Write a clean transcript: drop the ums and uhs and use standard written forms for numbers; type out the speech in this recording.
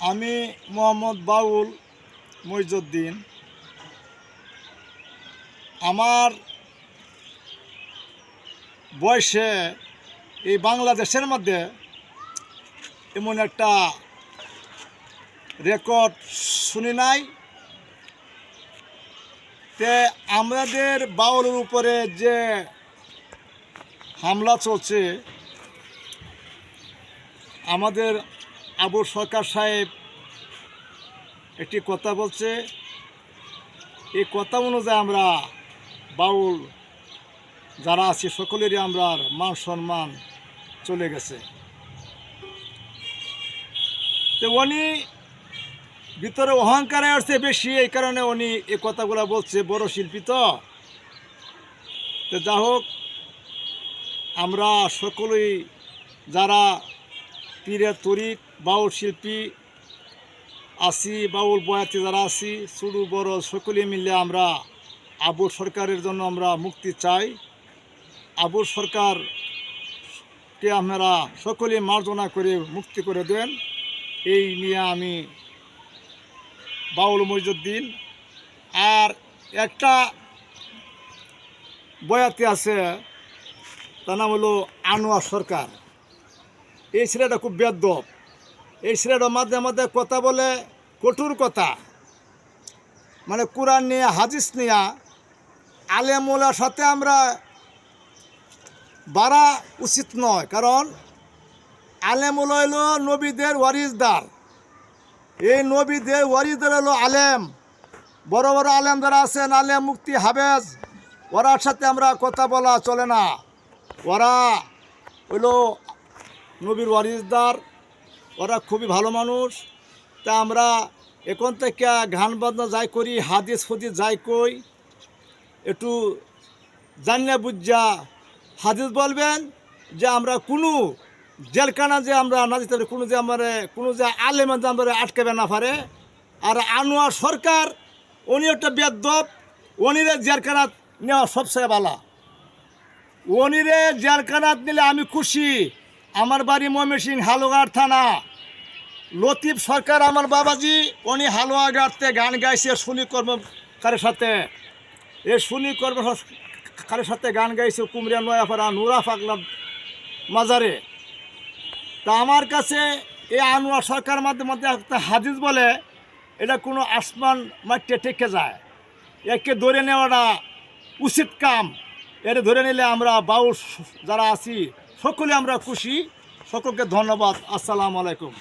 আমি মোহাম্মদ বাউল মইজুদ্দিন। আমার বয়সে এই বাংলাদেশের মধ্যে এমন একটা রেকর্ড শুনি নাই। তে আমাদের বাউলের উপরে যে হামলা চলছে, আমাদের আবু সরকার সাহেব একটি কথা বলছে, এই কথা অনুযায়ী আমরা বাউল যারা আছি সকলেরই আমরা মান সম্মান চলে গেছে। তো উনি ভিতরে অহংকারে আসছে বেশি, এই কারণে উনি এই কথাগুলো বলছে। বড় শিল্পী তো যা হোক, আমরা সকলেই যারা পীরের তরিক বাউল শিল্পী আছি, বাউল বয়াতি যারা আছি, ছোটো বড় সকলে মিলে আমরা আবু সরকারের জন্য আমরা মুক্তি চাই। আবু সরকারকে আপনারা সকলে মার্জনা করে মুক্তি করে দেন, এই নিয়ে আমি বাউল মইজুদ্দিন। আর একটা বয়াতি আছে, তার নাম হলো আনোয়ার সরকার। এই ছেলেটা খুব বেয়াদব। এই ছেলেটা মাঝে মাঝে কথা বলে কঠোর কথা, মানে কোরআন নিয়ে হাদিস নিয়ে আলেমুলার সাথে আমরা বাড়া উচিত নয়। কারণ আলেমুল হইল নবীদের ওয়ারিসদার। এই নবীদের ওয়ারিসদার হলো আলেম। বড় বড় আলেম যারা আছেন, আলেম মুফতি হাফেজ, ওরার সাথে আমরা কথা বলা চলে না। ওরা হইল নবীর ওয়ারিসদার, ওরা খুবই ভালো মানুষ। তা আমরা এখন থেকে গান বাজনা যাই করি, হাদিস ফদিস যাই কই, একটু জানিয়া বুঝা হাদিস বলবেন, যে আমরা কোনো জেলখানা যে আমরা না যেতে পারি, কোনো যে আলেম যে আমরা আটকাবে না পারে। আর আনোয়ার সরকার উনি একটা বেয়াদব, উনিরে জেলখানাত নেওয়া সবচেয়ে ভালো। উনিরে জেলখানাত নিলে আমি খুশি। আমার বাড়ি ময়মনসিংহ হালুয়াঘাট থানা। লতিফ সরকার আমার বাবাজি, উনি হালুয়াঘাটতে গান গাইছে সুনি কর্মকারের সাথে। এই সুনি কর্মকারের সাথে গান গাইছে কুমরিয়া নয়াপাড়া নুরা পাগলা মাজারে। তা আমার কাছে এই আনোয়ার সরকার মাধ্যমে একটা হাদিস বলে, এটা কোনো আসমান মাঠে টেকে যায়। একে ধরে নেওয়াটা উচিত কাম। এর ধরে নিলে আমরা বাউল যারা আছি সকলে আমরা খুশি। সকলকে ধন্যবাদ। আসসালামু আলাইকুম।